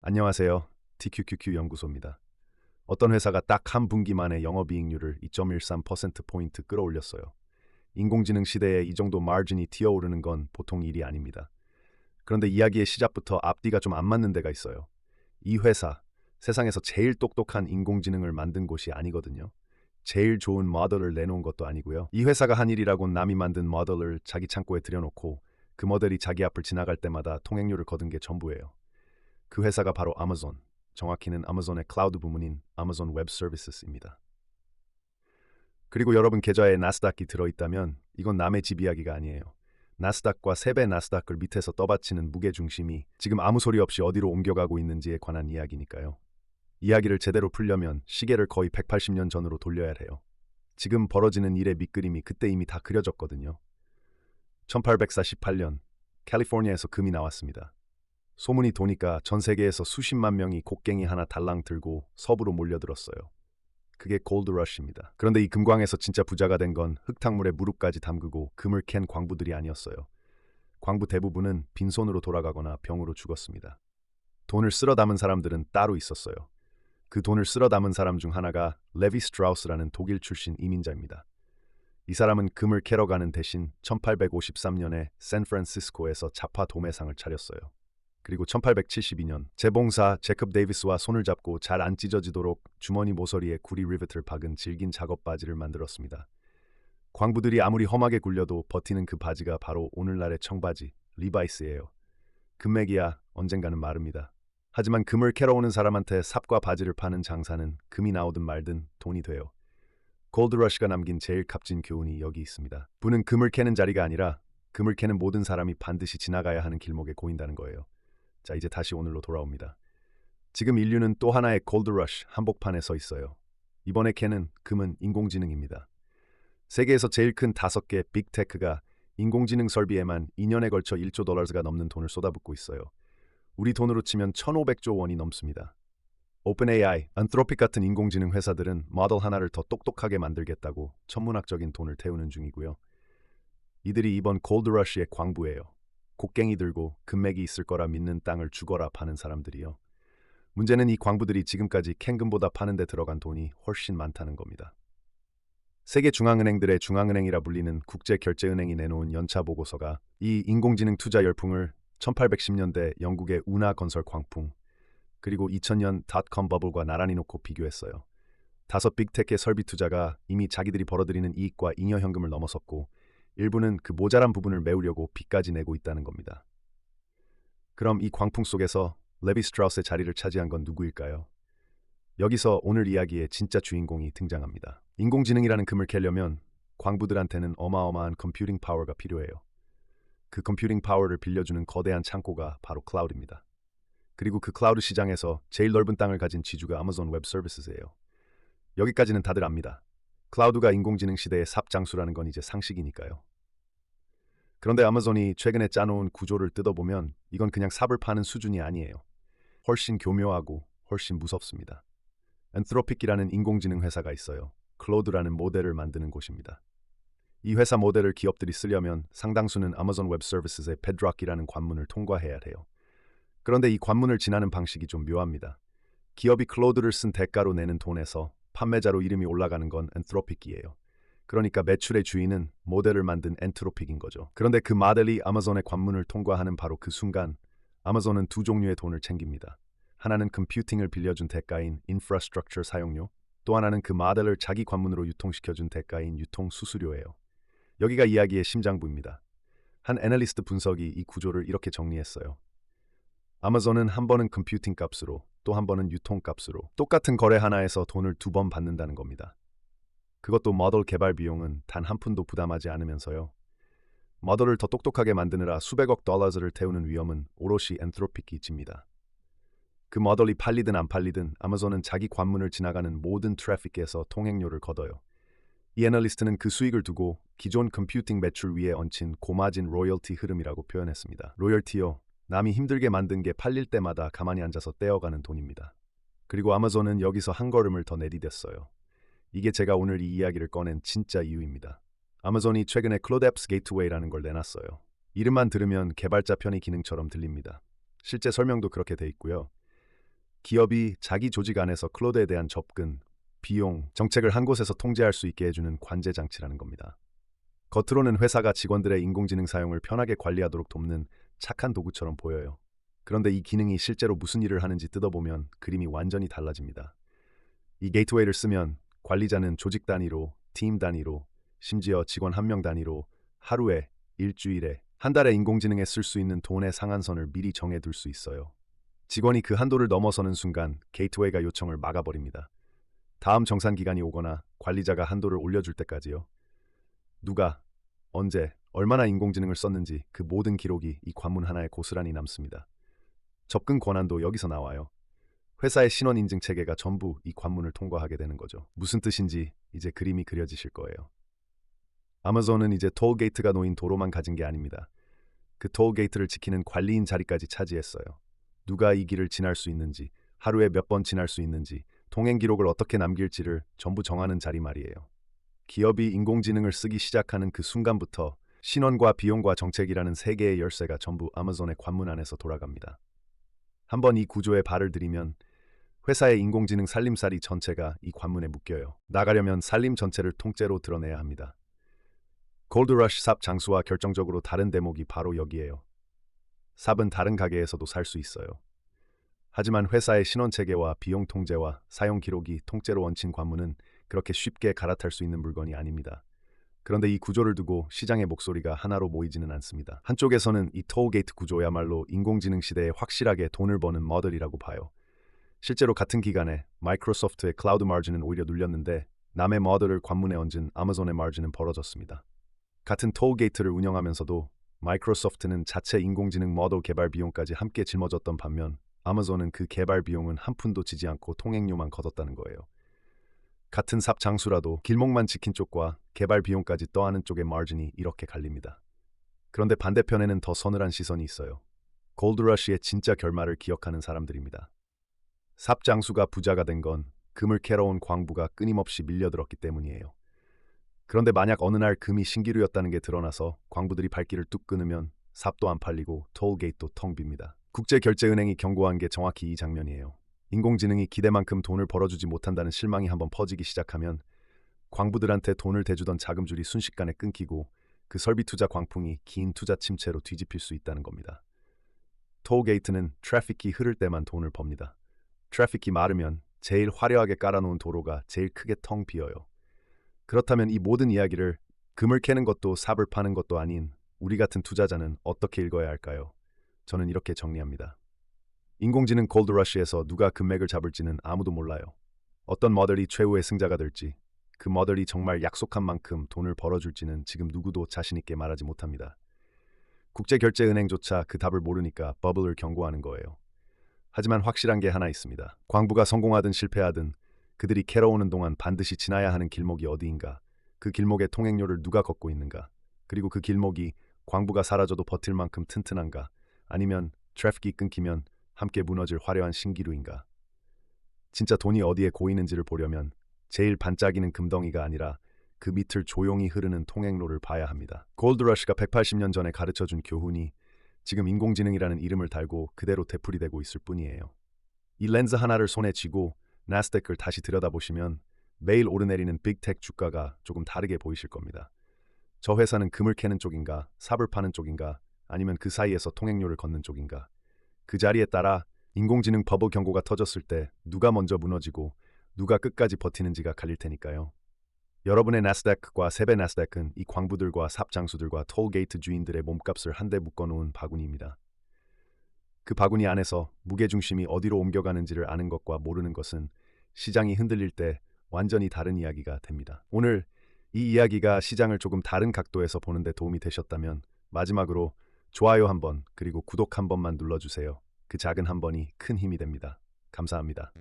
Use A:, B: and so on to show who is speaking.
A: 안녕하세요. TQQQ 연구소입니다. 어떤 회사가 딱 한 분기 만에 영업이익률을 2.13%포인트 끌어올렸어요. 인공지능 시대에 이 정도 마진이 튀어오르는 건 보통 일이 아닙니다. 그런데 이야기의 시작부터 앞뒤가 좀 안 맞는 데가 있어요. 이 회사, 세상에서 제일 똑똑한 인공지능을 만든 곳이 아니거든요. 제일 좋은 모델을 내놓은 것도 아니고요. 이 회사가 한 일이라곤 남이 만든 모델을 자기 창고에 들여놓고 그 모델이 자기 앞을 지나갈 때마다 통행료를 거둔 게 전부예요. 그 회사가 바로 아마존, 정확히는 아마존의 클라우드 부문인 아마존 웹 서비스입니다. 그리고 여러분 계좌에 나스닥이 들어있다면 이건 남의 집 이야기가 아니에요. 나스닥과 3배 나스닥을 밑에서 떠받치는 무게중심이 지금 아무 소리 없이 어디로 옮겨가고 있는지에 관한 이야기니까요. 이야기를 제대로 풀려면 시계를 거의 180년 전으로 돌려야 해요. 지금 벌어지는 일의 밑그림이 그때 이미 다 그려졌거든요. 1848년 캘리포니아에서 금이 나왔습니다. 소문이 도니까 전 세계에서 수십만 명이 곡괭이 하나 달랑 들고 서부로 몰려들었어요. 그게 골드러시입니다. 그런데 이 금광에서 진짜 부자가 된 건 흙탕물에 무릎까지 담그고 금을 캔 광부들이 아니었어요. 광부 대부분은 빈손으로 돌아가거나 병으로 죽었습니다. 돈을 쓸어 담은 사람들은 따로 있었어요. 그 돈을 쓸어 담은 사람 중 하나가 레비 스트라우스라는 독일 출신 이민자입니다. 이 사람은 금을 캐러 가는 대신 1853년에 샌프란시스코에서 자파 도매상을 차렸어요. 그리고 1872년 재봉사 제컵 데이비스와 손을 잡고 잘 안 찢어지도록 주머니 모서리에 구리 리베트를 박은 질긴 작업 바지를 만들었습니다. 광부들이 아무리 험하게 굴려도 버티는 그 바지가 바로 오늘날의 청바지 리바이스예요. 금맥이야 언젠가는 마릅니다. 하지만 금을 캐러 오는 사람한테 삽과 바지를 파는 장사는 금이 나오든 말든 돈이 돼요. 골드러시가 남긴 제일 값진 교훈이 여기 있습니다. 부는 금을 캐는 자리가 아니라 금을 캐는 모든 사람이 반드시 지나가야 하는 길목에 고인다는 거예요. 자, 이제 다시 오늘로 돌아옵니다. 지금 인류는 또 하나의 골드러시 한복판에 서 있어요. 이번에 캐는 금은 인공지능입니다. 세계에서 제일 큰 5개 빅테크가 인공지능 설비에만 2년에 걸쳐 1조 달러가 넘는 돈을 쏟아붓고 있어요. 우리 돈으로 치면 1,500조 원이 넘습니다. 오픈AI, 안트로픽 같은 인공지능 회사들은 모델 하나를 더 똑똑하게 만들겠다고 천문학적인 돈을 태우는 중이고요. 이들이 이번 골드러시의 광부예요. 곡괭이 들고 금맥이 있을 거라 믿는 땅을 죽어라 파는 사람들이요. 문제는 이 광부들이 지금까지 캔 금보다 파는 데 들어간 돈이 훨씬 많다는 겁니다. 세계 중앙은행들의 중앙은행이라 불리는 국제결제은행이 내놓은 연차 보고서가 이 인공지능 투자 열풍을 1810년대 영국의 운하 건설 광풍 그리고 2000년 닷컴 버블과 나란히 놓고 비교했어요. 5 빅테크의 설비 투자가 이미 자기들이 벌어들이는 이익과 잉여 현금을 넘어섰고 일부는 그 모자란 부분을 메우려고 빚까지 내고 있다는 겁니다. 그럼 이 광풍 속에서 레비 스트라우스의 자리를 차지한 건 누구일까요? 여기서 오늘 이야기의 진짜 주인공이 등장합니다. 인공지능이라는 금을 캐려면 광부들한테는 어마어마한 컴퓨팅 파워가 필요해요. 그 컴퓨팅 파워를 빌려주는 거대한 창고가 바로 클라우드입니다. 그리고 그 클라우드 시장에서 제일 넓은 땅을 가진 지주가 아마존 웹 서비스예요. 여기까지는 다들 압니다. 클라우드가 인공지능 시대의 삽장수라는 건 이제 상식이니까요. 그런데 아마존이 최근에 짜놓은 구조를 뜯어보면 이건 그냥 삽을 파는 수준이 아니에요. 훨씬 교묘하고 훨씬 무섭습니다. 엔트로픽이라는 인공지능 회사가 있어요. 클로드라는 모델을 만드는 곳입니다. 이 회사 모델을 기업들이 쓰려면 상당수는 아마존 웹 서비스의 베드록이라는 관문을 통과해야 해요. 그런데 이 관문을 지나는 방식이 좀 묘합니다. 기업이 클로드를 쓴 대가로 내는 돈에서 판매자로 이름이 올라가는 건 엔트로픽이에요. 그러니까 매출의 주인은 모델을 만든 엔트로픽인 거죠. 그런데 그 모델이 아마존의 관문을 통과하는 바로 그 순간 아마존은 2 종류의 돈을 챙깁니다. 하나는 컴퓨팅을 빌려준 대가인 인프라스트럭처 사용료, 또 하나는 그 모델을 자기 관문으로 유통시켜준 대가인 유통 수수료예요. 여기가 이야기의 심장부입니다. 한 애널리스트 분석이 이 구조를 이렇게 정리했어요. 아마존은 한 번은 컴퓨팅 값으로 또 한 번은 유통 값으로 똑같은 거래 하나에서 돈을 2번 받는다는 겁니다. 그것도 모델 개발 비용은 단 한 푼도 부담하지 않으면서요. 모델을 더 똑똑하게 만드느라 수백억 달러를 태우는 위험은 오롯이 엔트로픽이 집니다. 그 모델이 팔리든 안 팔리든 아마존은 자기 관문을 지나가는 모든 트래픽에서 통행료를 걷어요. 이 애널리스트는 그 수익을 두고 기존 컴퓨팅 매출 위에 얹힌 고마진 로열티 흐름이라고 표현했습니다. 로열티요, 남이 힘들게 만든 게 팔릴 때마다 가만히 앉아서 떼어가는 돈입니다. 그리고 아마존은 여기서 한 걸음을 더 내디뎠어요. 이게 제가 오늘 이 이야기를 꺼낸 진짜 이유입니다. 아마존이 최근에 클로드 앱스 게이트웨이라는 걸 내놨어요. 이름만 들으면 개발자 편의 기능처럼 들립니다. 실제 설명도 그렇게 돼 있고요. 기업이 자기 조직 안에서 클로드에 대한 접근, 비용, 정책을 한 곳에서 통제할 수 있게 해주는 관제 장치라는 겁니다. 겉으로는 회사가 직원들의 인공지능 사용을 편하게 관리하도록 돕는 착한 도구처럼 보여요. 그런데 이 기능이 실제로 무슨 일을 하는지 뜯어보면 그림이 완전히 달라집니다. 이 게이트웨이를 쓰면 관리자는 조직 단위로, 팀 단위로, 심지어 직원 한 명 단위로 하루에, 일주일에, 한 달에 인공지능에 쓸 수 있는 돈의 상한선을 미리 정해둘 수 있어요. 직원이 그 한도를 넘어서는 순간 게이트웨이가 요청을 막아버립니다. 다음 정산 기간이 오거나 관리자가 한도를 올려줄 때까지요. 누가, 언제, 얼마나 인공지능을 썼는지 그 모든 기록이 이 관문 하나에 고스란히 남습니다. 접근 권한도 여기서 나와요. 회사의 신원 인증 체계가 전부 이 관문을 통과하게 되는 거죠. 무슨 뜻인지 이제 그림이 그려지실 거예요. 아마존은 이제 톨게이트가 놓인 도로만 가진 게 아닙니다. 그 톨게이트를 지키는 관리인 자리까지 차지했어요. 누가 이 길을 지날 수 있는지, 하루에 몇 번 지날 수 있는지, 통행 기록을 어떻게 남길지를 전부 정하는 자리 말이에요. 기업이 인공지능을 쓰기 시작하는 그 순간부터 신원과 비용과 정책이라는 세 개의 열쇠가 전부 아마존의 관문 안에서 돌아갑니다. 한번 이 구조에 발을 들이면 회사의 인공지능 살림살이 전체가 이 관문에 묶여요. 나가려면 살림 전체를 통째로 드러내야 합니다. 골드러쉬 삽 장수와 결정적으로 다른 대목이 바로 여기에요. 삽은 다른 가게에서도 살 수 있어요. 하지만 회사의 신원체계와 비용 통제와 사용 기록이 통째로 얹힌 관문은 그렇게 쉽게 갈아탈 수 있는 물건이 아닙니다. 그런데 이 구조를 두고 시장의 목소리가 하나로 모이지는 않습니다. 한쪽에서는 이 톨게이트 구조야말로 인공지능 시대에 확실하게 돈을 버는 모델이라고 봐요. 실제로 같은 기간에 마이크로소프트의 클라우드 마진은 오히려 눌렸는데 남의 모델을 관문에 얹은 아마존의 마진은 벌어졌습니다. 같은 톨게이트를 운영하면서도 마이크로소프트는 자체 인공지능 모델 개발 비용까지 함께 짊어졌던 반면 아마존은 그 개발 비용은 한 푼도 지지 않고 통행료만 걷었다는 거예요. 같은 삽 장수라도 길목만 지킨 쪽과 개발 비용까지 떠안은 쪽의 마진이 이렇게 갈립니다. 그런데 반대편에는 더 서늘한 시선이 있어요. 골드러시의 진짜 결말을 기억하는 사람들입니다. 삽 장수가 부자가 된 건 금을 캐러 온 광부가 끊임없이 밀려들었기 때문이에요. 그런데 만약 어느 날 금이 신기루였다는 게 드러나서 광부들이 발길을 뚝 끊으면 삽도 안 팔리고 톨게이트도 텅 빕니다. 국제결제은행이 경고한 게 정확히 이 장면이에요. 인공지능이 기대만큼 돈을 벌어주지 못한다는 실망이 한번 퍼지기 시작하면 광부들한테 돈을 대주던 자금줄이 순식간에 끊기고 그 설비 투자 광풍이 긴 투자 침체로 뒤집힐 수 있다는 겁니다. 톨게이트는 트래픽이 흐를 때만 돈을 법니다. 트래픽이 마르면 제일 화려하게 깔아놓은 도로가 제일 크게 텅 비어요. 그렇다면 이 모든 이야기를 금을 캐는 것도 삽을 파는 것도 아닌 우리 같은 투자자는 어떻게 읽어야 할까요? 저는 이렇게 정리합니다. 인공지능 골드러시에서 누가 금맥을 잡을지는 아무도 몰라요. 어떤 모델이 최후의 승자가 될지, 그 모델이 정말 약속한 만큼 돈을 벌어줄지는 지금 누구도 자신 있게 말하지 못합니다. 국제결제은행조차 그 답을 모르니까 버블을 경고하는 거예요. 하지만 확실한 게 하나 있습니다. 광부가 성공하든 실패하든 그들이 캐러오는 동안 반드시 지나야 하는 길목이 어디인가, 그 길목의 통행료를 누가 걷고 있는가, 그리고 그 길목이 광부가 사라져도 버틸 만큼 튼튼한가, 아니면 트래픽이 끊기면 함께 무너질 화려한 신기루인가. 진짜 돈이 어디에 고이는지를 보려면 제일 반짝이는 금덩이가 아니라 그 밑을 조용히 흐르는 통행로를 봐야 합니다. 골드러시가 180년 전에 가르쳐준 교훈이 지금 인공지능이라는 이름을 달고 그대로 되풀이되고 있을 뿐이에요. 이 렌즈 하나를 손에 쥐고 나스닥을 다시 들여다보시면 매일 오르내리는 빅텍 주가가 조금 다르게 보이실 겁니다. 저 회사는 금을 캐는 쪽인가, 삽을 파는 쪽인가, 아니면 그 사이에서 통행료를 걷는 쪽인가. 그 자리에 따라 인공지능 버블 경고가 터졌을 때 누가 먼저 무너지고 누가 끝까지 버티는지가 갈릴 테니까요. 여러분의 나스닥과 세배 나스닥은 이 광부들과 삽장수들과 톨게이트 주인들의 몸값을 한데 묶어놓은 바구니입니다. 그 바구니 안에서 무게중심이 어디로 옮겨가는지를 아는 것과 모르는 것은 시장이 흔들릴 때 완전히 다른 이야기가 됩니다. 오늘 이 이야기가 시장을 조금 다른 각도에서 보는 데 도움이 되셨다면 마지막으로 좋아요 한 번 그리고 구독 한 번만 눌러주세요. 그 작은 한 번이 큰 힘이 됩니다. 감사합니다.